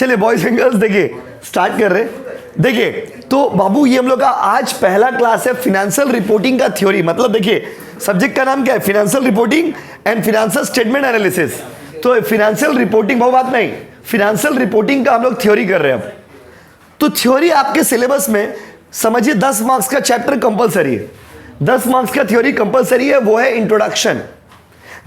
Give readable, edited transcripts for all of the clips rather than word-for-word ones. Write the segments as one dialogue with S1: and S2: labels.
S1: चलिए boys and girls देखिए start कर रहे हैं। देखिए तो बाबू ये हम लोग का आज पहला क्लास है फाइनेंशियल रिपोर्टिंग का थ्योरी। मतलब देखिए सब्जेक्ट का नाम क्या है, financial reporting and financial statement analysis. तो फाइनेंशियल रिपोर्टिंग बहुत बात नहीं, फाइनेंशियल रिपोर्टिंग का हम लोग थ्योरी कर रहे हैं अब। तो थ्योरी आपके सिलेबस में समझिए 10 मार्क्स का चैप्टर कंपलसरी है, 10 मार्क्स का थ्योरी कंपलसरी है। वो है इंट्रोडक्शन,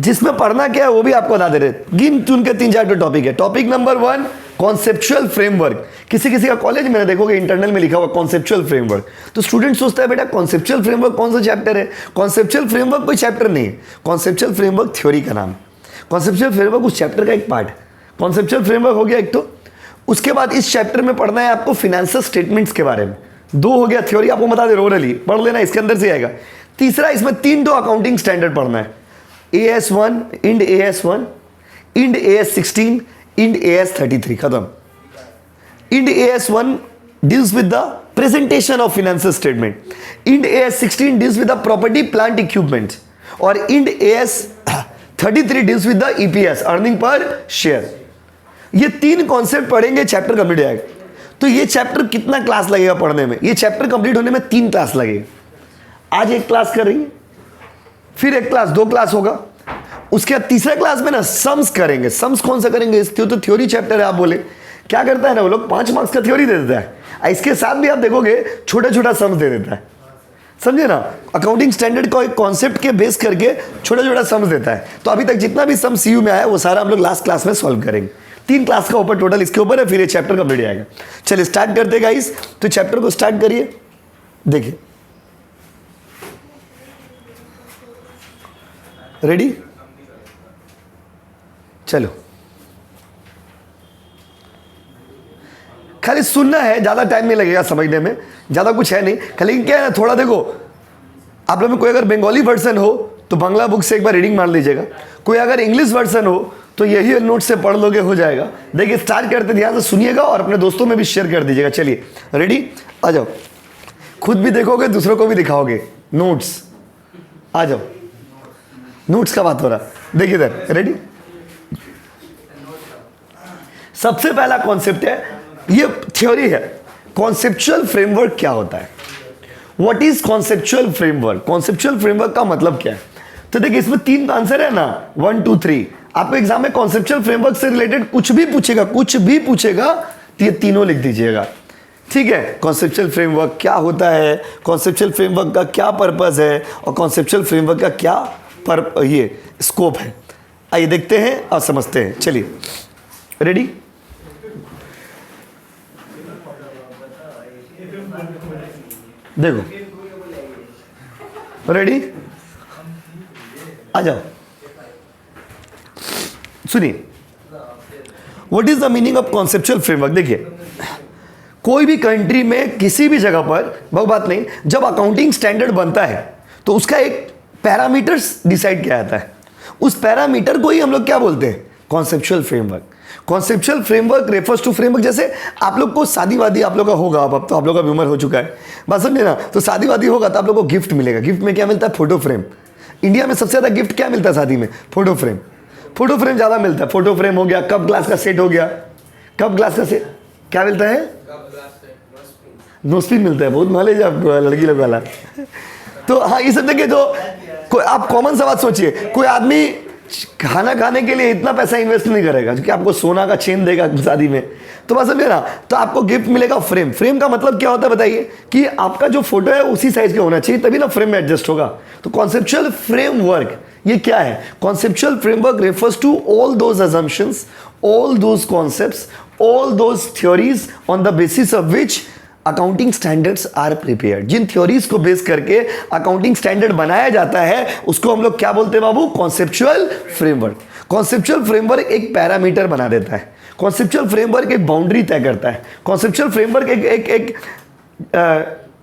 S1: जिसमें पढ़ना क्या है वो भी आपको बता दे रहे। गिन चुन के 3-4 टॉपिक है। Topic number 1 conceptual framework. किसी किसी का कॉलेज में देखोगे इंटरनल में लिखा हुआ कॉन्सेप्चुअल फ्रेमवर्क, तो स्टूडेंट सोचता है बेटा कॉन्सेप्चुअल फ्रेमवर्क कौन सा चैप्टर है। कॉन्सेप्चुअल फ्रेमवर्क कोई चैप्टर नहीं है, कॉन्सेप्चुअल फ्रेमवर्क थ्योरी का नाम। कॉन्सेप्चुअल फ्रेमवर्क उस चैप्टर का एक पार्ट है। कॉन्सेप्चुअल फ्रेमवर्क हो गया एक। तो उसके बाद इस चैप्टर में पढ़ना है आपको फाइनेंशियल स्टेटमेंट्स के बारे में। 2 हो गया थ्योरी, आपको बता दे ओरली पढ़ लेना, इसके अंदर से आएगा। तीसरा इसमें 3 अकाउंटिंग स्टैंडर्ड पढ़ना है, AS1, end AS1, end AS16, Ind AS33 खत्म। Ind AS1 deals with the presentation of financial statement, Ind AS16 deals with the property plant equipment, और Ind AS33 deals with the EPS, earning per share. ये 3 concept पढ़ेंगे, chapter complete हो जाएगा। तो ये chapter कितना class लगेगा पढ़ने में, ये चैप्टर कंप्लीट होने में 3 क्लास लगेगा। आज 1 क्लास करेंगे, फिर 1 क्लास 2 क्लास होगा, उसके बाद तीसरा क्लास में ना सम्स करेंगे। सम्स कौन सा करेंगे, इसके तो थ्योरी चैप्टर है। आप बोले क्या करता है ना वो लोग 5 मार्क्स का थ्योरी दे देता है, इसके साथ भी आप देखोगे छोटा छोटा सम्स दे देता है, समझे ना। अकाउंटिंग स्टैंडर्ड को एक कॉन्सेप्ट के बेस करके छोटा छोटा सम्स देता है। तो अभी तक जितना भी सम CU में आया वो सारा हम लोग लास्ट क्लास में सॉल्व करेंगे। 3 क्लास का ऊपर टोटल इसके ऊपर है, फिर ये चैप्टर कंप्लीट हो जाएगा। चलिए स्टार्ट करते गाइस। तो चैप्टर को स्टार्ट करिए। देखिए रेडी, चलो खाली सुनना है, ज्यादा टाइम नहीं लगेगा समझने में, ज्यादा कुछ है नहीं। खाली क्या है ना, थोड़ा देखो आप लोग में कोई अगर बंगाली वर्जन हो तो बांग्ला बुक से एक बार रीडिंग मार लीजिएगा, कोई अगर इंग्लिश वर्जन हो तो यही नोट से पढ़ लोगे, हो जाएगा। देखिए स्टार्ट करते ध्यान से सुनिएगा और अपने दोस्तों में भी शेयर कर दीजिएगा। चलिए रेडी, आ जाओ। खुद भी देखोगे दूसरों को भी दिखाओगे। नोट्स आ जाओ, नोट्स का बात हो रहा, देखिए इधर। रेडी, सबसे पहला कॉन्सेप्ट है, ये थ्योरी है, कॉन्सेप्चुअल फ्रेमवर्क क्या होता है। What is conceptual framework, conceptual framework का मतलब क्या है। तो देखिए इसमें 3 आंसर है ना, 1 2 3। आपको एग्जाम में कॉन्सेप्चुअल फ्रेमवर्क से रिलेटेड कुछ भी पूछेगा, कुछ भी पूछेगा तो ये तीनों लिख दीजिएगा, ठीक है। कॉन्सेप्चुअल फ्रेमवर्क क्या होता है, कॉन्सेप्चुअल फ्रेमवर्क का क्या पर्पस है, और कॉन्सेप्चुअल फ्रेमवर्क का क्या ये स्कोप है। आइए देखते हैं और समझते हैं। चलिए रेडी, देखो रेडी, आ जाओ। सुनिए what is the meaning of conceptual framework. देखिए कोई भी कंट्री में किसी भी जगह पर बहुत बात नहीं, जब अकाउंटिंग स्टैंडर्ड बनता है तो उसका एक पैरामीटर्स डिसाइड किया जाता है। उस पैरामीटर को ही हम लोग क्या बोलते हैं, conceptual framework. Conceptual framework refers to framework. जैसे आप लोग को शादी वादी आप लोग का होगा, अब तो आप लोग का भी उम्र हो चुका है, बात समझे ना। तो शादी वादी होगा तो आप लोग को गिफ्ट मिलेगा। गिफ्ट में क्या मिलता है, फोटो फ्रेम। इंडिया में सबसे ज़्यादा गिफ्ट क्या मिलता है शादी में, फोटो फ्रेम। फोटो फ्रेम ज़्यादा मिलता है। फोटो फ्रेम हो गया, कप ग्लास का सेट हो गया। कप ग्लास का सेट क्या मिलता है, नोस्पिन मिलता है। बहुत नॉलेज है आपको लड़की लोग वाला। तो हाँ ये सब देखिए, जो कोई आप कॉमन सा बात सोचिए, कोई आदमी खाना खाने के लिए इतना पैसा इन्वेस्ट नहीं करेगा क्योंकि आपको सोना का चेन देगा शादी में, तो बस समझे ना। तो आपको गिफ्ट मिलेगा फ्रेम। फ्रेम का मतलब क्या होता है बताइए, कि आपका जो फोटो है उसी साइज का होना चाहिए, तभी ना फ्रेम में एडजस्ट होगा। तो कॉन्सेप्चुअल फ्रेमवर्क ये क्या है, conceptual framework refers to all those assumptions, all those concepts, all those theories on the basis of which accounting standards are prepared. जिन थ्योरीज को बेस करके अकाउंटिंग स्टैंडर्ड बनाया जाता है उसको हम लोग क्या बोलते हैं बाबू, कॉन्सेप्चुअल फ्रेमवर्क। कॉन्सेप्चुअल फ्रेमवर्क एक पैरामीटर बना देता है, कॉन्सेप्चुअल फ्रेमवर्क एक बाउंड्री तय करता है, कॉन्सेप्चुअल फ्रेमवर्क एक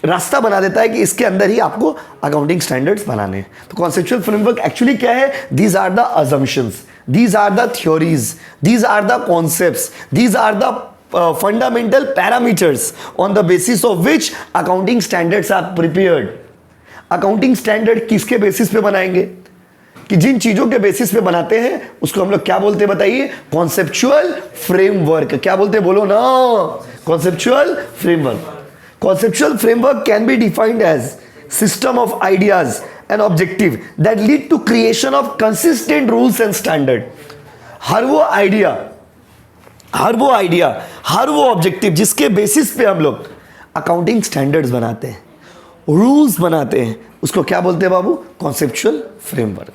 S1: रास्ता बना देता है कि इसके अंदर ही आपको अकाउंटिंग स्टैंडर्ड्स बनाने हैं। तो कॉन्सेप्चुअल फ्रेमवर्क एक्चुअली क्या है, these are the assumptions, these are the theories, these are the concepts, these are the fundamental parameters on the basis of which accounting standards are prepared। accounting standard किसके basis पे बनाएंगे, कि जिन चीजों के basis पे बनाते हैं उसको हम लोग क्या बोलते हैं बताइए? Conceptual framework. क्या बोलते हैं बोलो ना? Conceptual framework. Conceptual framework can be defined as system of ideas and objective that lead to creation of consistent rules and standard. हर वो आइडिया, हर वो ऑब्जेक्टिव जिसके बेसिस पे हम लोग अकाउंटिंग स्टैंडर्ड्स बनाते हैं, रूल्स बनाते हैं, उसको क्या बोलते हैं बाबू? Conceptual framework.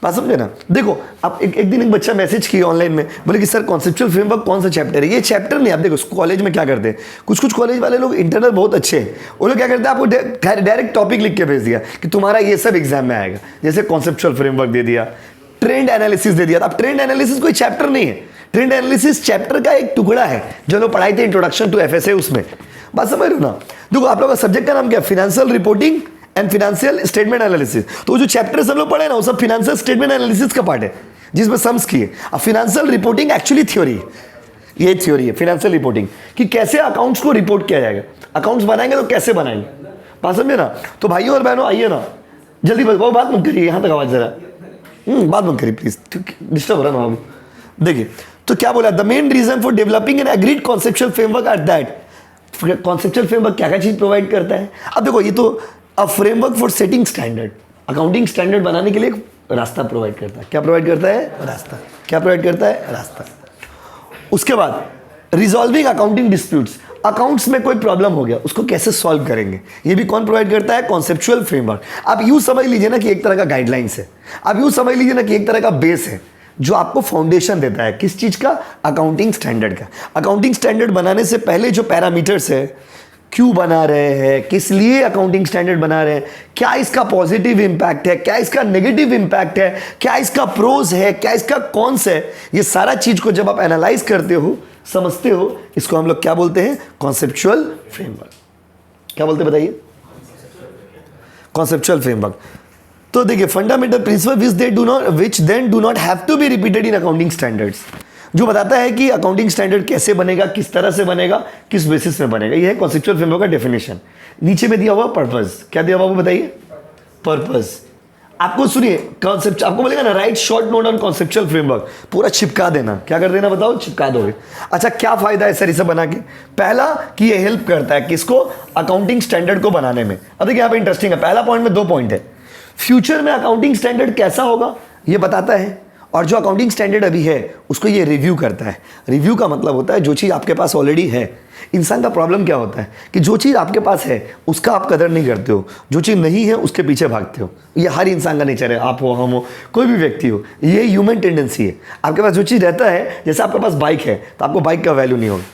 S1: बात समझे ना? देखो आप एक दिन एक बच्चा मैसेज किया ऑनलाइन में, बोले कि सर कॉन्सेप्चुअल फ्रेमवर्क कौन सा चैप्टर है? ये चैप्टर नहीं। आप देखो कॉलेज में क्या करते हैं, कुछ कॉलेज वाले लोग इंटरनल बहुत अच्छे हैं, वो लोग क्या करते हैं, आपको डायरेक्ट टॉपिक लिख के भेज दिया कि तुम्हारा ये सब एग्जाम में आएगा। जैसे कॉन्सेप्चुअल फ्रेमवर्क दे दिया, ट्रेंड एनालिसिस दे दिया। अब ट्रेंड एनालिसिस कोई चैप्टर नहीं है, ट्रेंड एनालिसिस चैप्टर का एक टुकड़ा है जो लोग पढ़ाई थे इंट्रोडक्शन टू एफएसए, उसमें। बात समझ रहे हो ना? देखो आप लोग का सब्जेक्ट का नाम क्या है? Financial reporting and financial statement analysis. तो जो चैप्टर्स हम लोग पढ़े ना वो सब फाइनेंशियल स्टेटमेंट एनालिसिस का पार्ट है, जिसमें सम्स किए। अब फाइनेंशियल रिपोर्टिंग एक्चुअली थ्योरी, ये थ्योरी है फाइनेंशियल रिपोर्टिंग कि कैसे अकाउंट्स को रिपोर्ट किया जाएगा। अकाउंट्स बनाएंगे तो कैसे बनाएंगे, बात समझे ना? तो भाइयों और बहनों आइए ना, जल्दी बहुत बात मत करिए, यहाँ तक आवाज जरा बात मत करिए प्लीज, डिस्टर्ब हो रहा है बाबू। देखिए तो क्या बोला, the main reason for developing an agreed conceptual framework at that. Conceptual framework क्या क्या चीज प्रोवाइड करता है? अब देखो ये तो a framework for setting standard, accounting standard बनाने के लिए एक रास्ता प्रोवाइड करता है। क्या प्रोवाइड करता है? रास्ता। क्या प्रोवाइड करता है? रास्ता। उसके बाद रिजॉल्विंग अकाउंटिंग डिस्प्यूट्स, अकाउंट्स में कोई प्रॉब्लम हो गया उसको कैसे सॉल्व करेंगे, ये भी कौन प्रोवाइड करता है? Conceptual framework. आप यूं समझ लीजिए ना कि एक तरह का गाइडलाइंस है, आप यूं समझ लीजिए ना कि एक तरह का बेस है जो आपको फाउंडेशन देता है। किस चीज का? अकाउंटिंग स्टैंडर्ड का। अकाउंटिंग स्टैंडर्ड बनाने से पहले जो पैरामीटर्स है, क्यों बना रहे हैं, किस लिए अकाउंटिंग स्टैंडर्ड बना रहे हैं, क्या इसका पॉजिटिव इंपैक्ट है, क्या इसका नेगेटिव इंपैक्ट है, क्या इसका प्रोज है, क्या इसका कॉन्स है, ये सारा चीज को जब आप एनालाइज करते हो, समझते हो, इसको हम लोग क्या बोलते हैं? Conceptual framework. क्या बोलते बताइए? Conceptual framework. तो देखिए fundamental principle which then do not have to be repeated in accounting standards, जो बताता है कि अकाउंटिंग स्टैंडर्ड कैसे बनेगा, किस तरह से बनेगा, किस बेसिस में बनेगा। यह है कॉन्सेप्चुअल फ्रेमवर्क का डेफिनेशन। नीचे में दिया हुआ पर्पस, क्या दिया हुआ वो बताइए? पर्पस। आपको सुनिए कॉन्सेप्ट, आपको बोलेगा ना right short note on conceptual framework, पूरा चिपका देना। क्या कर देना बताओ? चिपका दोगे। अच्छा क्या फायदा है सर इसे बना के? पहला कि ये हेल्प करता है किसको? अकाउंटिंग स्टैंडर्ड को बनाने में। अब देखिए यहाँ पे इंटरेस्टिंग है, पहला पॉइंट में 2 पॉइंट है। फ्यूचर में अकाउंटिंग स्टैंडर्ड कैसा होगा ये बताता है, और जो अकाउंटिंग स्टैंडर्ड अभी है उसको ये रिव्यू करता है। रिव्यू का मतलब होता है जो चीज़ आपके पास ऑलरेडी है। इंसान का प्रॉब्लम क्या होता है कि जो चीज़ आपके पास है उसका आप कदर नहीं करते हो, जो चीज़ नहीं है उसके पीछे भागते हो। ये हर इंसान का नेचर है, आप हो, हम हो, कोई भी व्यक्ति हो, ये ह्यूमन टेंडेंसी है। आपके पास जो चीज़ रहता है, जैसे आपके पास बाइक है तो आपको बाइक का वैल्यू नहीं होगा,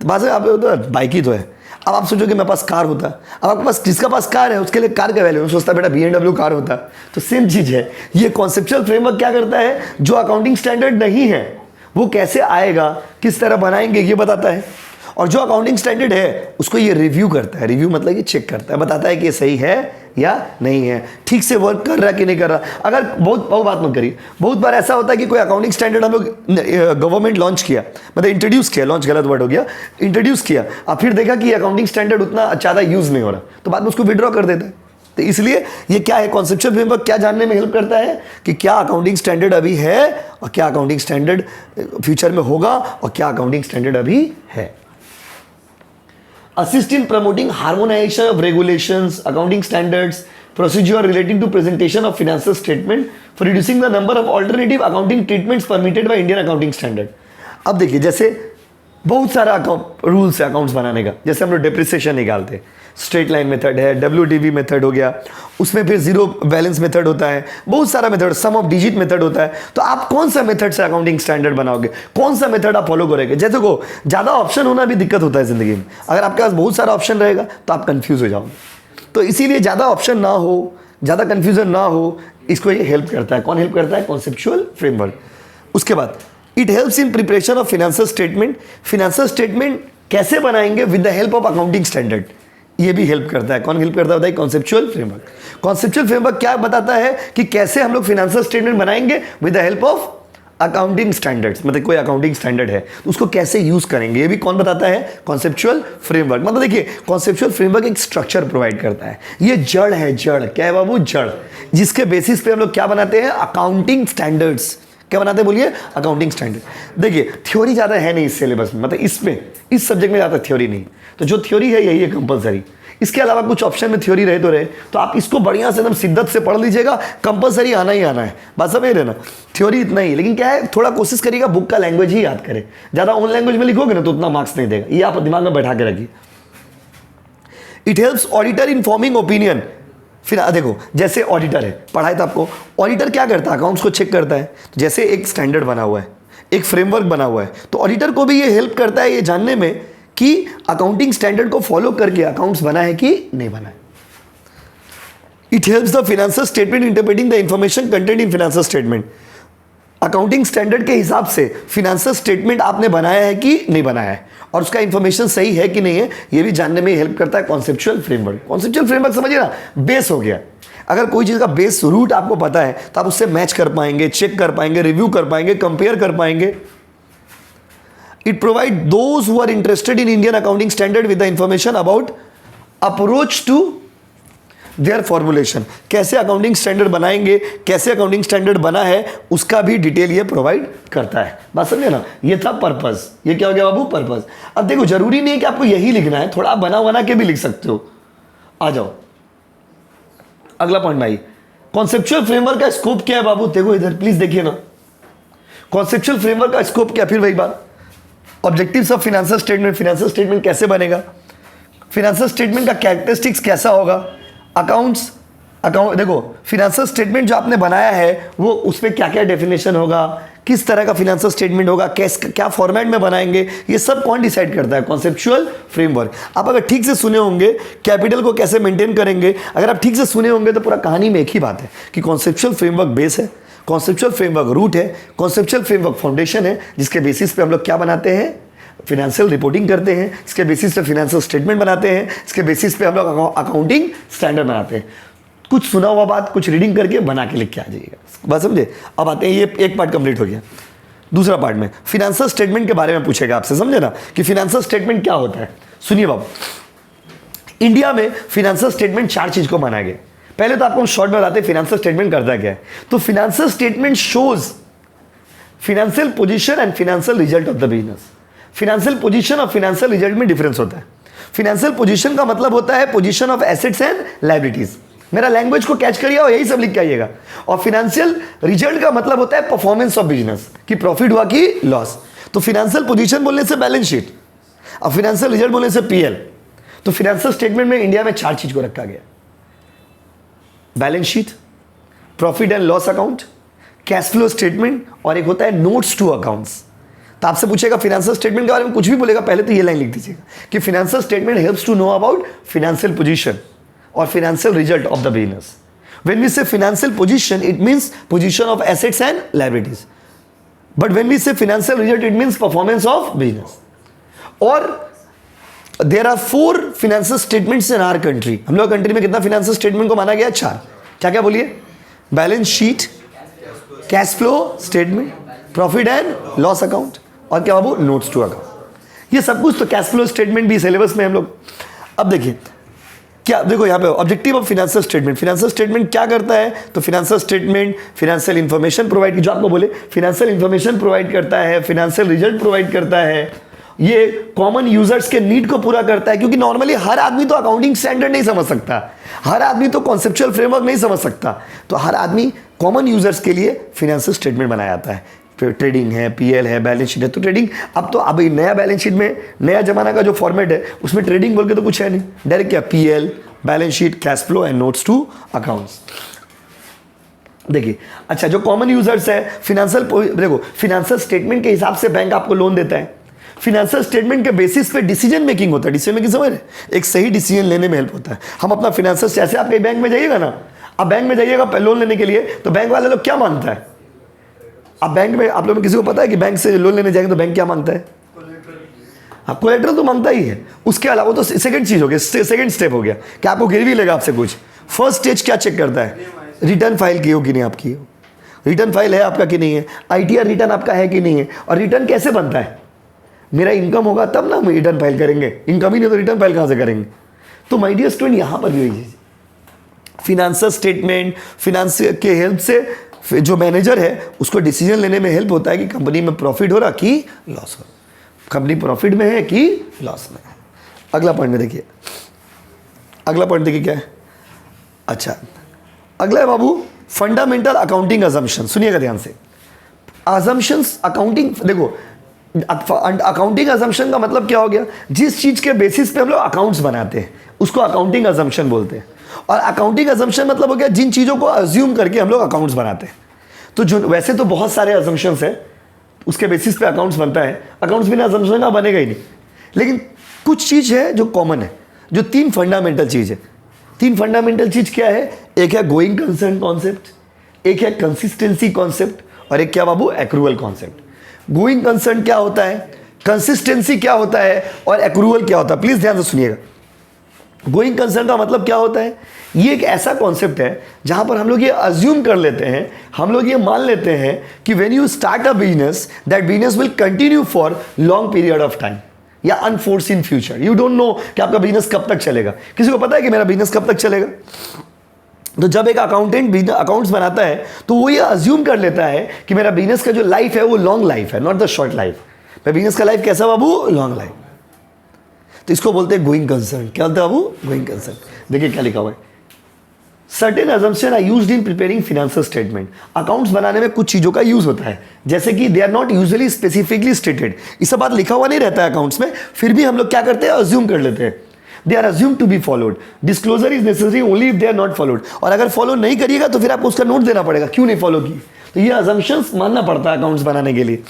S1: तो बात है आप बाइक ही तो है। अब आप सोचो कि मेरे पास कार होता, अब आपके पास जिसका पास कार है उसके लिए कार का वैल्यू सोचता बेटा BMW कार होता। तो सेम चीज़ है, ये कॉन्सेप्चुअल फ्रेमवर्क क्या करता है, जो अकाउंटिंग स्टैंडर्ड नहीं है वो कैसे आएगा, किस तरह बनाएंगे ये बताता है। और जो अकाउंटिंग स्टैंडर्ड है उसको ये रिव्यू करता है। रिव्यू मतलब ये चेक करता है, बताता है कि ये सही है या नहीं है, ठीक से वर्क कर रहा है कि नहीं कर रहा। अगर बहुत बात मत करिए, बहुत बार ऐसा होता है कि कोई अकाउंटिंग स्टैंडर्ड हम लोग गवर्नमेंट लॉन्च किया, मतलब इंट्रोड्यूस किया, लॉन्च गलत वर्ड हो गया, इंट्रोड्यूस किया, और फिर देखा कि अकाउंटिंग स्टैंडर्ड उतना ज़्यादा यूज़ नहीं हो रहा, तो बाद में उसको विड्रॉ कर देता है। तो इसलिए ये क्या है, कॉन्सेप्चुअल फ्रेमवर्क क्या जानने में हेल्प करता है कि क्या अकाउंटिंग स्टैंडर्ड अभी है और क्या अकाउंटिंग स्टैंडर्ड फ्यूचर में होगा और क्या अकाउंटिंग स्टैंडर्ड अभी है। Assist in promoting harmonization of regulations, accounting standards, procedure relating to presentation of financial statement for reducing the number of alternative accounting treatments permitted by Indian accounting standard। अब देखिए जैसे बहुत सारा रूल्स है accounts बनाने का, जैसे हम लोग डेप्रिसिएशन निकालते हैं, स्ट्रेट लाइन मेथड है, WDV मेथड हो गया, उसमें फिर जीरो बैलेंस मेथड होता है, बहुत सारा method, sum of digit method होता है। तो आप कौन सा मेथड से अकाउंटिंग स्टैंडर्ड बनाओगे, कौन सा मेथड आप फॉलो करोगे? जैसे को ज़्यादा ऑप्शन होना भी दिक्कत होता है ज़िंदगी में, अगर आपके पास बहुत सारा ऑप्शन रहेगा तो आप कन्फ्यूज़ हो जाओगे। तो इसीलिए ज़्यादा ऑप्शन ना हो, ज़्यादा कन्फ्यूजन ना हो, इसको ये हेल्प करता है। कौन हेल्प करता है? Conceptual framework. उसके बाद it helps in preparation of financial statement. Financial statement कैसे बनाएंगे? With the help of accounting standard, ये भी हेल्प करता है। कौन हेल्प करता है बताइए? Conceptual framework. कॉन्सेप्चुअल फ्रेमवर्क क्या बताता है कि कैसे हम लोग फाइनेंशियल स्टेटमेंट बनाएंगे with the help of accounting standards, मतलब कोई अकाउंटिंग स्टैंडर्ड है तो उसको कैसे यूज करेंगे ये भी कौन बताता है, कॉन्सेप्चुअल फ्रेमवर्क। मतलब देखिए कॉन्सेप्चुअल फ्रेमवर्क एक स्ट्रक्चर प्रोवाइड करता है, ये जड़ है, जड़ क्या है बाबू, जड़, जिसके बेसिस पे हम लोग क्या बनाते हैं, अकाउंटिंग स्टैंडर्ड्स। क्या बनाते हैं बोलिए, अकाउंटिंग स्टैंडर्ड। देखिए थ्योरी ज़्यादा है नहीं इस सिलेबस में, मतलब इसमें इस सब्जेक्ट में ज़्यादा थ्योरी नहीं, तो जो थ्योरी है यही है कंपलसरी। इसके अलावा कुछ ऑप्शन में थ्योरी रहे तो रहे, तो आप इसको बढ़िया से एकदम शिद्दत से पढ़ लीजिएगा, कंपलसरी आना ही आना है, बात समझ रहे ना। थ्योरी इतना ही, लेकिन क्या है थोड़ा कोशिश करिएगा बुक का लैंग्वेज ही याद करें, ज़्यादा ओन लैंग्वेज में लिखोगे ना तो उतना मार्क्स नहीं देगा, ये आप दिमाग में बैठा के रखिए। It helps auditor in forming opinion. फिर देखो जैसे ऑडिटर है, पढ़ाया था आपको, ऑडिटर क्या करता है, अकाउंट्स को चेक करता है। तो जैसे एक स्टैंडर्ड बना हुआ है, एक फ्रेमवर्क बना हुआ है, तो ऑडिटर को भी ये हेल्प करता है ये जानने में कि अकाउंटिंग स्टैंडर्ड को फॉलो करके अकाउंट्स बना है कि नहीं बना है। It helps the financial statement interpreting the information content in financial statement. Accounting standard के हिसाब से फाइनेंशियल स्टेटमेंट आपने बनाया है कि नहीं बनाया है, और उसका इंफॉर्मेशन सही है कि नहीं है, ये भी जानने में हेल्प करता है कॉन्सेप्चुअल फ्रेमवर्क। कॉन्सेप्चुअल फ्रेमवर्क समझिए ना, बेस हो गया। अगर कोई चीज़ का बेस रूट आपको पता है तो आप उससे मैच कर पाएंगे, चेक कर पाएंगे, रिव्यू कर पाएंगे, कंपेयर कर पाएंगे। It provide those who are interested in Indian accounting standard with the information about approach to their formulation. कैसे अकाउंटिंग स्टैंडर्ड बनाएंगे, कैसे अकाउंटिंग स्टैंडर्ड बना है, उसका भी डिटेल ये प्रोवाइड करता है। बात समझे ना, ये था पर्पस। ये क्या हो गया बाबू, पर्पस। अब देखो जरूरी नहीं है कि आपको यही लिखना है, थोड़ा बना बना के भी लिख सकते हो। आ जाओ अगला पॉइंट भाई, कॉन्सेप्चुअल फ्रेमवर्क का स्कोप क्या है बाबू, देखो इधर प्लीज देखिए ना, कॉन्सेप्चुअल फ्रेमवर्क का स्कोप क्या, फिर वही बात, objectives of financial statement, financial statement कैसे बनेगा, फाइनेंशियल स्टेटमेंट का कैरेक्टरिस्टिक्स कैसा होगा, अकाउंट देखो फाइनेंशियल स्टेटमेंट जो आपने बनाया है वो उसमें क्या क्या डेफिनेशन होगा, किस तरह का फाइनेंशियल स्टेटमेंट होगा, क्या फॉर्मेट में बनाएंगे, ये सब कौन डिसाइड करता है, कॉन्सेप्चुअल फ्रेमवर्क। आप अगर ठीक से सुने होंगे कैपिटल को कैसे मेंटेन करेंगे, अगर आप ठीक से सुने होंगे तो पूरा कहानी में एक ही बात है कि कॉन्सेप्चुअल फ्रेमवर्क बेस है, कॉन्सेप्चुअल फ्रेमवर्क रूट है, कॉन्सेप्चुअल फ्रेमवर्क फाउंडेशन है, जिसके बेसिस पे हम लोग क्या बनाते हैं, फिनेंशियल रिपोर्टिंग करते हैं, इसके बेसिस पे फिनेंशियल स्टेटमेंट बनाते हैं, इसके बेसिस पे हम लोग अकाउंटिंग स्टैंडर्ड बनाते हैं। कुछ सुना हुआ बात कुछ रीडिंग करके बना के लिख के आ जाइएगा, बात समझे। अब आते हैं, ये एक पार्ट कंप्लीट हो गया। दूसरा पार्ट में फिनेंशियल स्टेटमेंट के बारे में पूछेगा आपसे, समझे ना, कि फिनेंशियल स्टेटमेंट क्या होता है। सुनिए बाबू, इंडिया में फिनेंशियल स्टेटमेंट 4 चीज को माना गया। पहले तो आपको हम शॉर्ट में बताते हैं फिनेंशियल स्टेटमेंट करता क्या है। तो financial statement shows financial position and financial result of the business. Financial position और फिनेंशियल रिजल्ट में डिफरेंस होता है। फिनेंशियल पोजीशन का मतलब होता है position of assets and liabilities, मेरा लैंग्वेज को कैच करिए और यही सब लिख के आइएगा। और फिनेंशियल रिजल्ट का मतलब होता है परफॉर्मेंस ऑफ बिजनेस, कि प्रॉफिट हुआ कि लॉस। तो फिनेंशियल पोजीशन बोलने से बैलेंस शीट और फिनेंशियल रिजल्ट बोलने से पीएल। तो फिनेंशियल स्टेटमेंट में इंडिया में 4 चीज को रखा गया, balance sheet, profit and loss account, cash flow statement, और एक होता है नोट्स टू अकाउंट्स। तो आपसे पूछेगा फिनेंशियल स्टेटमेंट के बारे में कुछ भी बोलेगा, पहले तो ये लाइन लिख दीजिएगा कि financial statement helps to know about financial position और financial result of the business. When we say financial position it means position of assets and liabilities, but when we say financial result it means performance of business. और there are 4 financial statements in our country. हम लोग country में कितना financial statement को माना गया, 4। क्या क्या बोलिए, balance sheet, cash flow statement, profit and loss account, और क्या बाबू, नोट्स टू अकाउंट। ये सब कुछ तो कैश फ्लो स्टेटमेंट भी सिलेबस में हम लोग। अब देखिए क्या, देखो यहाँ पे objective of financial statement. Financial statement क्या करता है, तो financial statement financial information provide, जो आपको बोले फिनेंशियल इंफॉर्मेशन प्रोवाइड करता है, फिनेंशियल रिजल्ट प्रोवाइड करता है। ये कॉमन यूजर्स के नीड को पूरा करता है, क्योंकि नॉर्मली हर आदमी तो अकाउंटिंग स्टैंडर्ड नहीं समझ सकता, हर आदमी तो कॉन्सेप्चुअल फ्रेमवर्क नहीं समझ सकता। तो हर आदमी कॉमन यूजर्स के लिए फिनेंशियल स्टेटमेंट बनाया जाता है। ट्रेडिंग है, पीएल है, बैलेंस शीट है। तो ट्रेडिंग, अब तो अभी नया बैलेंस शीट में नया जमाना का जो फॉर्मेट है उसमें ट्रेडिंग बोल के तो कुछ है नहीं, डायरेक्ट क्या, PL, balance sheet, cash flow and notes to accounts. देखिए अच्छा, जो कॉमन यूजर्स है फिनेंशियल, देखो फिनेंशियल स्टेटमेंट के हिसाब से बैंक आपको लोन देता है। फिनेंशियल स्टेटमेंट के बेसिस पे डिसीजन मेकिंग होता है। डिसीजन मेकिंग समझ रहे, एक सही डिसीजन लेने में हेल्प होता है। हम अपना फिनेंशियल, जैसे आप कहीं बैंक में जाइएगा ना, आप बैंक में जाइएगा लोन लेने के लिए, तो बैंक वाले लोग क्या मांगता है, आप बैंक में, आप लोगों को किसी को पता है कि बैंक से लोन लेने जाएंगे तो बैंक क्या मांगता है, आपको कोलेटरल तो मांगता ही है। उसके अलावा तो सेकंड चीज हो गया, सेकंड स्टेप हो गया कि आपको गिरवी लेगा आपसे कुछ। फर्स्ट स्टेज क्या चेक करता है, रिटर्न फाइल की हो कि नहीं आपकी, रिटर्न फाइल है आपका कि नहीं है, आईटीआर रिटर्न आपका है कि नहीं है, और रिटर्न कैसे बनता है, मेरा इनकम होगा तब ना हम रिटर्न फाइल करेंगे, इनकम ही नहीं तो रिटर्न फाइल कहाँ से करेंगे। तो माय डियर स्टूडेंट, यहाँ पर भी वही चीज़, फिनेंशियल स्टेटमेंट, फिनेंस के हेल्प से जो मैनेजर है उसको डिसीजन लेने में हेल्प होता है कि कंपनी में प्रॉफिट हो रहा कि लॉस हो रहा, कंपनी प्रॉफिट में है कि लॉस में है। अगला पॉइंट में देखिए, अगला पॉइंट देखिए क्या है। अच्छा, अगला है बाबू फंडामेंटल अकाउंटिंग अजम्पशन। सुनिएगा ध्यान से, अजम्पशंस अकाउंटिंग, देखो अकाउंटिंग अजम्पशन का मतलब क्या हो गया, जिस चीज के बेसिस पे हम लोग अकाउंट्स बनाते हैं उसको अकाउंटिंग अजम्पशन बोलते हैं। और अकाउंटिंग अजम्पशन मतलब हो गया जिन चीजों को अज्यूम करके हम लोग अकाउंट्स बनाते हैं। तो जो वैसे तो बहुत सारे अजम्पशंस है, उसके बेसिस पे अकाउंट्स बनता है, अकाउंट्स बिना अजम्पशन का बनेगा ही नहीं। लेकिन कुछ चीज है जो कॉमन है, जो 3 फंडामेंटल चीज है। 3 फंडामेंटल चीज क्या है, एक है गोइंग कंसर्न कॉन्सेप्ट, एक है कंसिस्टेंसी कॉन्सेप्ट, और एक क्या बाबू, एक्रूअल कॉन्सेप्ट। गोइंग कंसर्न क्या होता है, कंसिस्टेंसी क्या होता है, और एक्रूअल क्या होता है, प्लीज ध्यान से सुनिएगा। गोइंग कंसर्न का मतलब क्या होता है, ये एक ऐसा कॉन्सेप्ट है जहां पर हम लोग ये अज्यूम कर लेते हैं, हम लोग ये मान लेते हैं कि when you start a business, that business will continue for long period of time या unforeseen future. You don't know कि आपका बिजनेस कब तक चलेगा। किसी को पता है कि मेरा बिजनेस कब तक चलेगा? तो जब एक अकाउंटेंट अकाउंट्स बनाता है तो वो ये अज्यूम कर लेता है कि मेरा बिजनेस का जो लाइफ है वो लॉन्ग लाइफ है, नॉट द शॉर्ट लाइफ। मेरा बिजनेस का लाइफ कैसा बाबू, लॉन्ग लाइफ। तो इसको बोलते हैं गोइंग कंसर्न। क्या बोलते हैं बाबू, गोइंग कंसर्न। देखिए क्या लिखा हुआ है, certain assumption are used in preparing financial statement. Accounts बनाने में कुछ चीजों का यूज होता है, जैसे कि they are not usually specifically stated. इस बात लिखा हुआ नहीं रहता है अकाउंट्स में, फिर भी हम लोग क्या करते हैं, अज्यूम कर लेते हैं। They are assume to be followed, disclosure is necessary only if they are not followed. और अगर फॉलो नहीं करिएगा तो फिर आपको उसका नोट देना पड़ेगा, क्यों नहीं फॉलो की। तो ये अजम्पशंस मानना पड़ता है अकाउंट्स बनाने के लिए।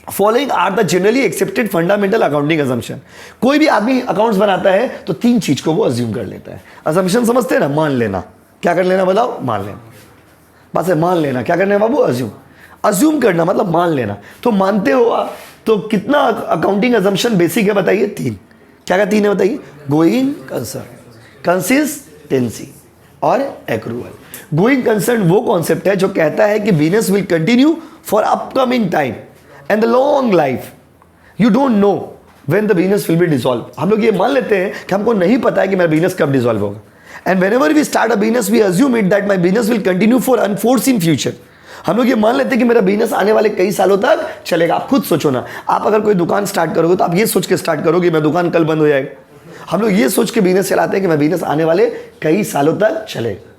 S1: Following are the generally accepted fundamental accounting assumption. कोई भी आदमी अकाउंट्स बनाता है तो 3 चीज को वो अज्यूम कर लेता है। अजम्पशन समझते हैं ना, मान लेना। क्या कर लेना बताओ, मान लेना। बस है मान लेना। क्या करना है बाबू, अज्यूम। अज्यूम करना मतलब मान लेना। तो मानते हो आप, तो कितना अकाउंटिंग अजम्पशन बेसिक है बताइए, 3। क्या क्या 3 है बताइए, गोइंग कंसर्न, कंसिस्टेंसी और एक्रूअल। गोइंग कंसर्न वो कॉन्सेप्ट है जो कहता है कि business will continue for upcoming time and the long life. You don't know when the business will be dissolve. हम लोग ये मान लेते हैं कि हमको नहीं पता है कि मेरा बिजनेस कब डिसॉल्व होगा। And whenever we start a business we assume it that my business will continue for unforeseen future. हम लोग ये मान लेते हैं कि मेरा बिजनेस आने वाले कई सालों तक चलेगा। आप खुद सोचो ना, आप अगर कोई दुकान स्टार्ट करोगे तो आप ये सोच के स्टार्ट करोगे मेरा दुकान कल बंद हो जाएगा। हम लोग ये सोच के बिजनेस चलाते हैं कि मेरा बिजनेस आने वाले कई सालों तक चलेगा।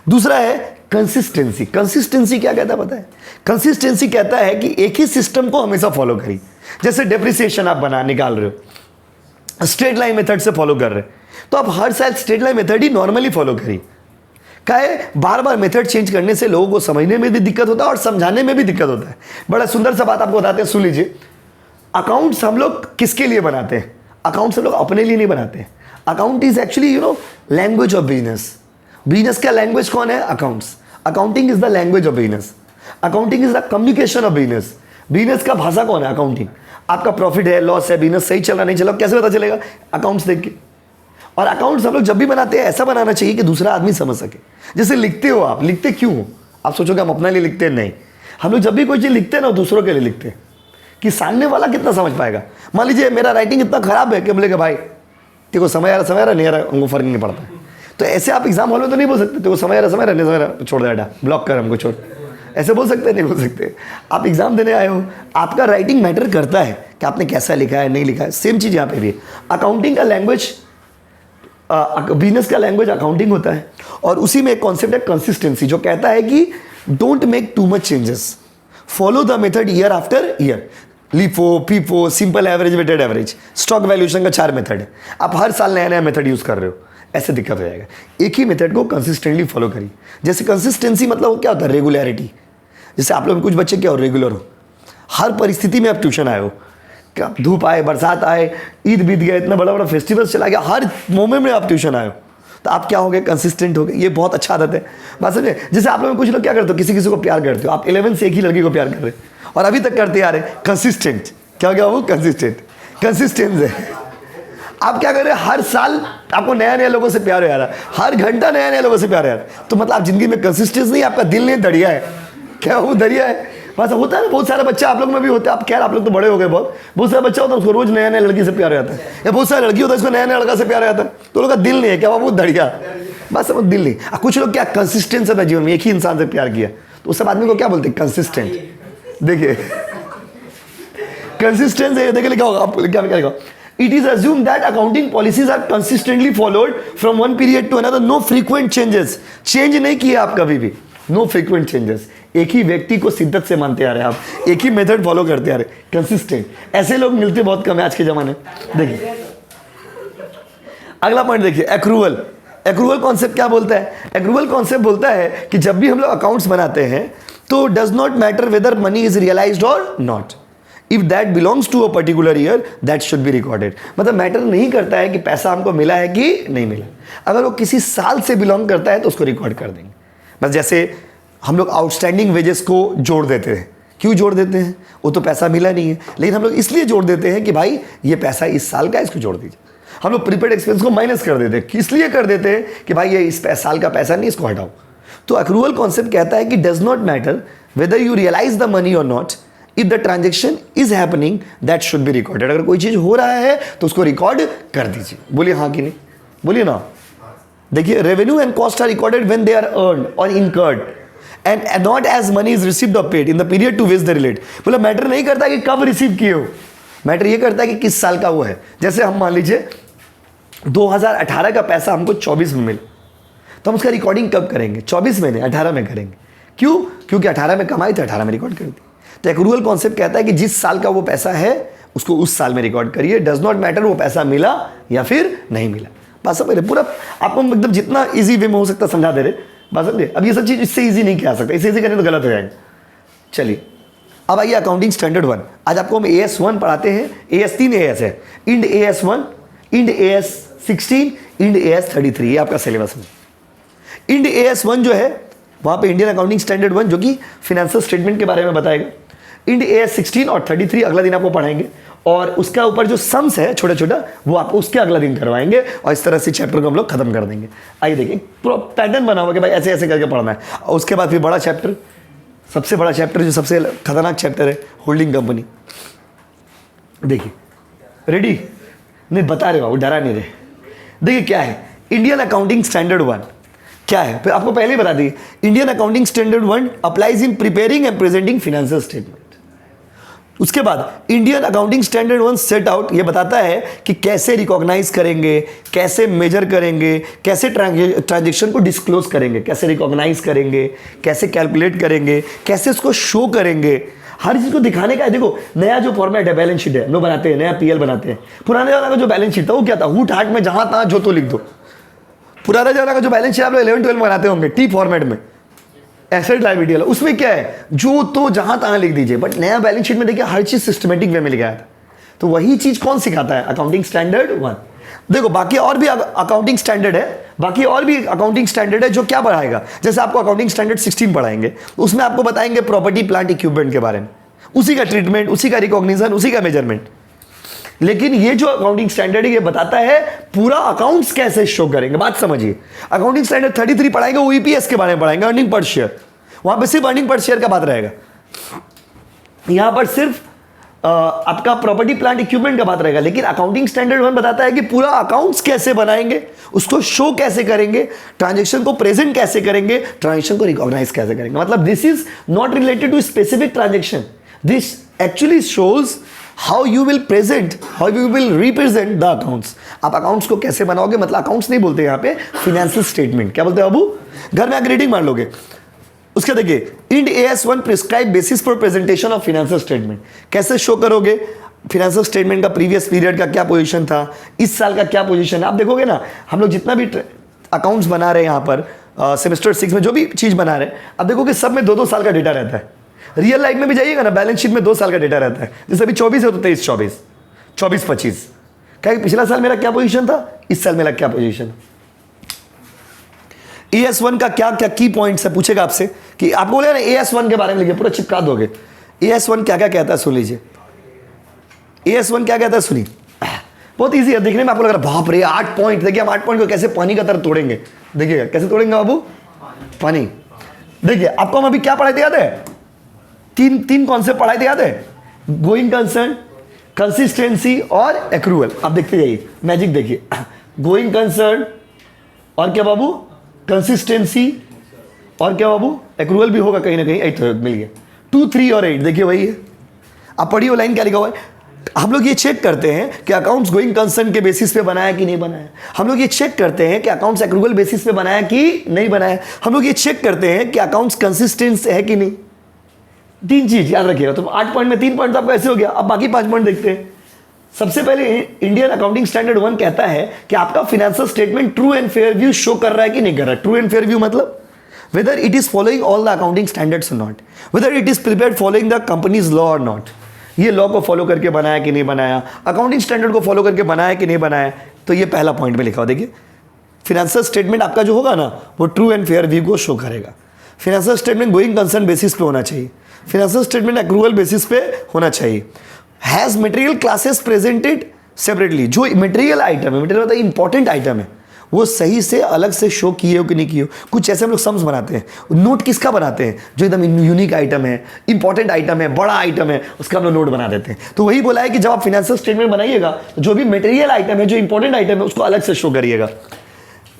S1: दूसरा है कंसिस्टेंसी। कंसिस्टेंसी क्या कहता है पता है, कंसिस्टेंसी कहता है कि एक ही सिस्टम को हमेशा फॉलो करिए। जैसे डेप्रिसिएशन आप निकाल रहे हो, स्ट्रेट लाइन मेथड से फॉलो कर रहे हैं, तो आप हर साल स्ट्रेट लाइन मेथड ही नॉर्मली फॉलो करिए। क्या है, बार बार मेथड चेंज करने से लोगों को समझने में भी दिक्कत होता है और समझाने में भी दिक्कत होता है। बड़ा सुंदर सा बात आपको बताते हैं, सुन लीजिए। अकाउंट्स हम लोग किसके लिए बनाते हैं? अकाउंट्स हम लोग अपने लिए नहीं बनाते हैं। Account is actually language of business. Business का लैंग्वेज कौन है? Accounts. Accounting is the language of business. Accounting is the communication of business. Business का भाषा कौन है? अकाउंटिंग। आपका प्रॉफिट है, लॉस है, बिजनेस सही चल रहा नहीं चल रहा, कैसे पता चलेगा? अकाउंट्स देख के। और अकाउंट्स हम लोग जब भी बनाते हैं ऐसा बनाना चाहिए कि दूसरा आदमी समझ सके। जैसे लिखते हो आप, लिखते क्यों हो? आप सोचोगे हम अपने लिए लिखते हैं, नहीं। हम लोग जब भी कोई चीज़ लिखते हैं ना, दूसरों के लिए लिखते हैं कि सामने वाला कितना समझ पाएगा। मान लीजिए मेरा राइटिंग इतना खराब है कि बोलेगा भाई देखो समय आ रहा नहीं आ रहा, हमको फर्क नहीं पड़ता है। तो ऐसे आप एग्जाम हॉल में तो नहीं बोल सकते देखो समय आ रहा नहीं समय आ रहा, छोड़ दे, ब्लॉक कर, हमको छोड़। ऐसे बोल सकते हैं? नहीं बोल सकते। आप एग्जाम देने आए हो, आपका राइटिंग मैटर करता है कि आपने कैसा लिखा है, नहीं लिखा है। सेम चीज़ यहाँ पे भी। अकाउंटिंग का लैंग्वेज, बिजनेस का लैंग्वेज अकाउंटिंग होता है। और उसी में एक कॉन्सेप्ट है कंसिस्टेंसी, जो कहता है कि don't make too much changes, follow the method year after year. LIFO, FIFO, simple average, weighted average, stock valuation का 4 मेथड है। आप हर साल नया नया मेथड यूज कर रहे हो, ऐसे दिक्कत हो जाएगा। एक ही मेथड को कंसिस्टेंटली फॉलो करिए। जैसे कंसिस्टेंसी मतलब क्या होता है? रेगुलरिटी। जैसे आप लोग कुछ बच्चे क्या हो, रेगुलर हो, हर परिस्थिति में आप ट्यूशन आए हो, क्या धूप आए, बरसात आए, ईद बीत गया, इतना बड़ा बड़ा फेस्टिवल चला गया, हर मोमेंट में आप ट्यूशन आए हो, तो आप क्या हो गए? कंसिस्टेंट हो गए। ये बहुत अच्छा आदत है, बात समझे? जैसे आप लोग में कुछ लोग क्या करते हो, किसी किसी को प्यार करते हो, आप 11 से एक ही लड़की को प्यार कर रहे हो और अभी तक करते आ रहे। कंसिस्टेंट। क्या हो गया वो? कंसिस्टेंट। कंसिस्टेंस है। आप क्या कर रहे हैं, हर साल आपको नया नया लोगों से प्यार हो रहा है, हर घंटा नया नया लोगों से प्यार हो रहा है, तो मतलब आप जिंदगी में कंसिस्टेंस नहीं, आपका दिल नहीं दरिया है। क्या वो दरिया है? बस होता है ना, बहुत सारा बच्चा आप लोग में भी होता है, आप क्या आप लोग तो बड़े हो गए, बहुत सारा बच्चा होता है उसको रोज नया नया लड़की से प्यार हो जाता है, या बहुत सारा लड़की होता है उसको नया नया लड़का से प्यार हो जाता है, तो लोग का दिल नहीं है क्या, वो दरिया, बस वो दिल नहीं। कुछ लोग क्या कंसिस्टेंस है जीवन में, एक ही इंसान से प्यार किया, तो उस सब आदमी को क्या बोलते हैं, कंसिस्टेंट। देखिए कंसिस्टेंस है, देखिए लिखा होगा, आप क्या लिखा, it is assumed that accounting policies are consistently followed from one period to another, no frequent changes, change नहीं किया आप कभी भी, no frequent changes, एक ही व्यक्ति को शिद्दत से मानते आ रहे हैं आप, एक ही मेथड फॉलो करते आ रहे, कंसिस्टेंट। ऐसे लोग मिलते बहुत कम है आज के जमाने। देखिए अगला पॉइंट देखिए, एक्रूवल। एक्रूवल कॉन्सेप्ट क्या बोलता है? एक्रूवल कॉन्सेप्ट बोलता है कि जब भी हम लोग अकाउंट्स बनाते हैं तो does not matter whether money is realised और not, if that belongs to a particular year that should be recorded. मतलब मैटर नहीं करता है कि पैसा हमको मिला है कि नहीं मिला, अगर वो किसी साल से बिलोंग करता है तो उसको रिकॉर्ड कर देंगे। बस जैसे हम लोग आउटस्टैंडिंग वेजेस को जोड़ देते हैं, क्यों जोड़ देते हैं, वो तो पैसा मिला नहीं है, लेकिन हम लोग इसलिए जोड़ देते हैं कि भाई ये पैसा इस साल का है, इसको जोड़ दीजिए। हम लोग प्रीपेड एक्सपेंस को माइनस कर देते हैं, इसलिए कर देते हैं कि भाई ये इस साल का पैसा नहीं, इसको हटाओ। तो एक्रूवल कॉन्सेप्ट कहता है कि does not matter whether you realise the money और not, if the transaction is happening that should be recorded. अगर कोई चीज हो रहा है तो उसको रिकॉर्ड कर दीजिए। बोलिए हाँ कि नहीं, बोलिए ना। देखिए revenue and cost are recorded when they are earned और incurred and not as money is received और paid in the period to which they relate. मतलब मैटर नहीं करता कि कब रिसीव किए हो, मैटर ये करता है कि किस साल का वो है। जैसे हम मान लीजिए 2018 का पैसा हमको 24 में मिला, तो हम उसका रिकॉर्डिंग कब करेंगे, 24 में नहीं 18 में करेंगे। क्यों? क्योंकि 18 में कमाई तो 18 में रिकॉर्ड कर दी। तो एक्रूवल कॉन्सेप्ट कहता है कि जिस साल का वो पैसा है उसको उस साल में रिकॉर्ड करिए, डज नॉट मैटर वो पैसा मिला या फिर नहीं मिला। बस समझ रहे, पूरा आपको एकदम जितना इजी वे में हो सकता समझा दे रहे, बस समझे। अब ये सब चीज़ इससे इजी नहीं किया सकता, इससे इजी करने तो गलत हो जाएगा। चलिए अब आइए अकाउंटिंग स्टैंडर्ड 1। आज आपको हम AS1 पढ़ाते हैं। AS 3 AS है, Ind AS1, Ind AS 16, Ind AS 33, ये आपका सिलेबस में। इंड AS1 जो है वहाँ पे इंडियन अकाउंटिंग स्टैंडर्ड 1 जो कि फाइनेंशियल स्टेटमेंट के बारे में बताएगा। इंड AS 16 और 33 अगला दिन आपको पढ़ाएंगे, और उसका ऊपर जो सम्स है छोटा छोटा वो आपको उसके अगला दिन करवाएंगे, और इस तरह से चैप्टर को हम लोग खत्म कर देंगे। आइए देखिए पूरा पैटर्न बना हुआ कि भाई ऐसे ऐसे करके पढ़ना है। और उसके बाद फिर बड़ा चैप्टर, सबसे बड़ा चैप्टर जो सबसे खतरनाक चैप्टर है, होल्डिंग कंपनी। देखिए रेडी नहीं, बता रहे हो, डरा नहीं रहे। देखिए क्या है इंडियन अकाउंटिंग स्टैंडर्ड 1 क्या है, फिर आपको पहले ही बता दी। Indian accounting standard 1 applies in preparing and presenting financial statement. उसके बाद Indian accounting standard 1 set out, ये बताता है कि कैसे रिकॉग्नाइज करेंगे, कैसे मेजर करेंगे, कैसे ट्रांजेक्शन को डिस्क्लोज करेंगे, कैसे रिकॉग्नाइज करेंगे, कैसे कैलकुलेट करेंगे, कैसे उसको शो करेंगे, हर चीज को दिखाने का है। देखो नया जो फॉर्मेट है बैलेंस शीट है, लो बनाते हैं, नया PL बनाते हैं। पुराने जमाना का जो बैलेंस शीट था वो क्या था, हूट हाट में जहां तहां जो तो लिख दो। पुराना जमाना का जो बैलेंस शीट आप लोग 11-12 में बनाते होंगे T फॉर्मेट में, एसेट लायबिलिटी वाला, उसमें क्या है जो तो जहां तहां लिख दीजिए। बट नया बैलेंस शीट में देखिए हर चीज सिस्टमेटिक वे में लिखा था। तो वही चीज कौन सिखाता है, अकाउंटिंग स्टैंडर्ड 1। देखो बाकी और भी अकाउंटिंग स्टैंडर्ड है, बाकी और भी अकाउंटिंग स्टैंडर्ड है जो क्या पढ़ाएगा। जैसे आपको अकाउंटिंग स्टैंडर्ड 16 पढ़ाएंगे, उसमें आपको बताएंगे प्रॉपर्टी प्लांट इक्विपमेंट के बारे में, उसी का ट्रीटमेंट, उसी का रिकॉग्निशन, उसी का मेजरमेंट। लेकिन ये जो अकाउंटिंग स्टैंडर्ड है ये बताता है पूरा अकाउंट्स कैसे शो करेंगे। बात समझिए, अकाउंटिंग स्टैंडर्ड 33 पढ़ाएंगे, वो EPS के बारे में पढ़ाएंगे, अर्निंग पर शेयर। वहां पे सिर्फ अर्निंग पर शेयर का बात रहेगा, यहां पर सिर्फ आपका प्रॉपर्टी प्लांट इक्विपमेंट का बात रहेगा। लेकिन अकाउंटिंग स्टैंडर्ड 1 बताता है कि पूरा अकाउंट्स कैसे बनाएंगे, उसको शो कैसे करेंगे, ट्रांजेक्शन को प्रेजेंट कैसे करेंगे, ट्रांजेक्शन को रिकॉग्नाइज कैसे करेंगे। मतलब this is not related to specific transaction, this actually shows how you will present, how you will represent the accounts. आप अकाउंट्स को कैसे बनाओगे, मतलब अकाउंट्स नहीं बोलते यहाँ पे, फाइनेंशियल स्टेटमेंट। क्या बोलते हैं बाबू, घर में आकर रीडिंग मार लोगे। उसके देखिए Ind AS1 prescribe basis for presentation of financial statement. कैसे शो करोगे फाइनेंशियल स्टेटमेंट का, प्रीवियस पीरियड का क्या पोजीशन था, इस साल का क्या पोजीशन है। आप देखोगे ना, हम लोग जितना भी अकाउंट्स बना रहे हैं यहाँ पर सेमेस्टर 6 में जो भी चीज़ बना रहे हैं, अब देखोगे सब में 2-2 साल का डेटा रहता है। रियल लाइफ में भी जाइएगा ना, बैलेंस शीट में 2 साल का डेटा रहता है। जैसे अभी 24 है तो 23-24, 24-25, क्या पिछला साल मेरा क्या पोजीशन था, इस साल मेरा क्या पोजीशन। AS1 का क्या क्या की पॉइंट्स है पूछेगा आपसे, कि आपको बोले ना AS1 के बारे में लिखिए, पूरा चिपका दोगे। AS1 क्या क्या कहता है सुन लीजिए। AS1 क्या कहता है सुनिए, बहुत इजी है देखने में, आपको लग रहा है बाप रे 8 पॉइंट। देखिए हम 8 पॉइंट को कैसे पानी का तरह तोड़ेंगे, देखिएगा कैसे तोड़ेंगे बाबू, पानी। देखिए आपको हम अभी क्या पढ़ाए थे याद है, तीन कॉन्सेप्ट पढ़ाए थे याद है, गोइंग कंसर्न, कंसिस्टेंसी और एक्रूअल। आप देखते जाइए मैजिक, देखिए गोइंग कंसर्न और क्या बाबू, कंसिस्टेंसी और क्या बाबू, एक्रूअल भी होगा कहीं ना कहीं, 8 मिल गया। 2, 3 और 8 देखिए वही है। आप पढ़िए वो लाइन क्या लिखा हुआ है। हम लोग ये चेक करते हैं कि अकाउंट्स गोइंग कंसर्न के बेसिस पे बनाया कि नहीं बनाया। हम लोग ये चेक करते हैं कि अकाउंट्स एक्रूअल बेसिस पे बनाया कि नहीं बनाया। हम लोग ये चेक करते हैं कि अकाउंट्स कंसिस्टेंट है कि नहीं। 3 चीज याद रखिएगा। तो 8 पॉइंट में 3 पॉइंट तो आपका ऐसे हो गया। अब बाकी 5 पॉइंट देखते हैं। सबसे पहले इंडियन अकाउंटिंग स्टैंडर्ड 1 कहता है कि आपका financial statement true and fair view show कर रहा है कि नहीं कर रहा है। ट्रू एंड फेयर व्यू मतलब whether it is following all the accounting standards or not, whether it is prepared following the company's law or not। ये लॉ को फॉलो करके बनाया कि नहीं बनाया, अकाउंटिंग स्टैंडर्ड को फॉलो करके बनाया कि नहीं बनाया। तो ये पहला पॉइंट में लिखा हो, देखिए फाइनेंशियल स्टेटमेंट आपका जो होगा ना वो ट्रू एंड फेयर व्यू को शो करेगा। Financial statement going concern basis पे होना चाहिए, फाइनेंशियल स्टेटमेंट एक्रूअल बेसिस पे होना चाहिए। Has material classes presented separately, जो मटेरियल आइटम है, मटेरियल होता है इंपॉर्टेंट आइटम है, वो सही से अलग से शो किए हो कि नहीं किए हो। कुछ ऐसे हम लोग सम्स बनाते हैं, नोट किसका बनाते हैं, जो एकदम यूनिक आइटम है, इंपॉर्टेंट आइटम है, बड़ा आइटम है, उसका हम लोग नोट बना देते हैं। तो वही बोला है कि जब आप फाइनेंशियल स्टेटमेंट बनाइएगा तो जो भी मटेरियल आइटम है, जो इंपॉर्टेंट आइटम है, उसको अलग से शो करिएगा।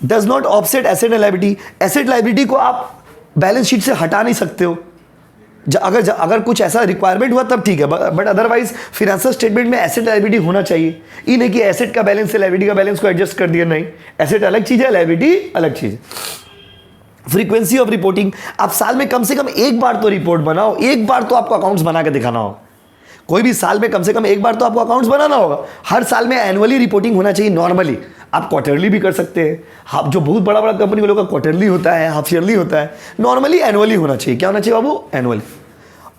S1: Does not offset asset and liability, asset liability को आप बैलेंस शीट से हटा नहीं सकते हो। अगर कुछ ऐसा रिक्वायरमेंट हुआ तब ठीक है, बट अदरवाइज फाइनेंशियल स्टेटमेंट में एसेट लायबिलिटी होना चाहिए। ये नहीं कि एसेट का बैलेंस से लायबिलिटी का बैलेंस को एडजस्ट कर दिया, नहीं, एसेट अलग चीज है, लायबिलिटी अलग चीज है। फ्रीक्वेंसी ऑफ रिपोर्टिंग, आप साल में कम से कम एक बार तो रिपोर्ट बनाओ, एक बार तो आपको अकाउंट्स बना के दिखाना हो। कोई भी साल में कम से कम एक बार तो आपको अकाउंट्स बनाना होगा। हर साल में एनुअली रिपोर्टिंग होना चाहिए। नॉर्मली आप क्वार्टरली भी कर सकते हैं, आप जो बहुत बड़ा बड़ा कंपनी वालों का क्वार्टरली होता है, हाफ ईयरली होता है, नॉर्मली एनुअली होना चाहिए। क्या होना चाहिए बाबू, एनुअली।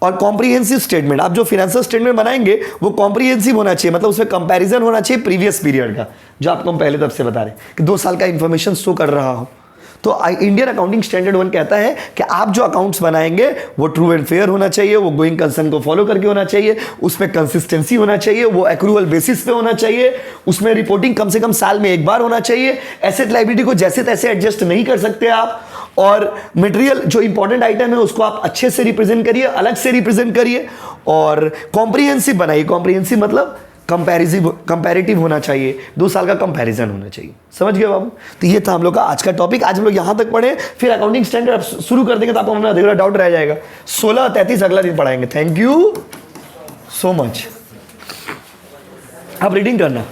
S1: और कॉम्प्रिहेंसिव स्टेटमेंट, आप जो फाइनेंशियल स्टेटमेंट बनाएंगे वो कॉम्प्रिहेंसिव होना चाहिए, मतलब उसमें कंपैरिजन होना चाहिए प्रीवियस पीरियड का, जो आपको हम पहले तब से बता रहे हैं कि 2 साल का इंफॉर्मेशन शो कर रहा हो। तो इंडियन अकाउंटिंग स्टैंडर्ड 1 कहता है कि आप जो अकाउंट्स बनाएंगे वो ट्रू एंड फेयर होना चाहिए, वो गोइंग कंसर्न को फॉलो करके होना चाहिए, उसमें कंसिस्टेंसी होना चाहिए, वो एक्रूअल बेसिस पे होना चाहिए, उसमें रिपोर्टिंग कम से कम साल में एक बार होना चाहिए। एसेट लायबिलिटी को जैसे तैसे एडजस्ट नहीं कर सकते आप, और मटेरियल जो इंपॉर्टेंट आइटम है उसको आप अच्छे से रिप्रेजेंट करिए, अलग से रिप्रेजेंट करिए, और कॉम्प्रिहेंसिव बनाइए। कॉम्प्रिहेंसिव मतलब कंपैरेटिव होना चाहिए, 2 साल का कंपैरिजन होना चाहिए। समझ गए बाबू। तो ये था हम लोग का आज का टॉपिक। आज हम लोग यहां तक पढ़े, फिर अकाउंटिंग स्टैंडर्ड शुरू कर देंगे तो आपको हमारा अधूरा डाउट रह जाएगा। 16-33 अगला दिन पढ़ाएंगे। Thank you so much. आप रीडिंग करना।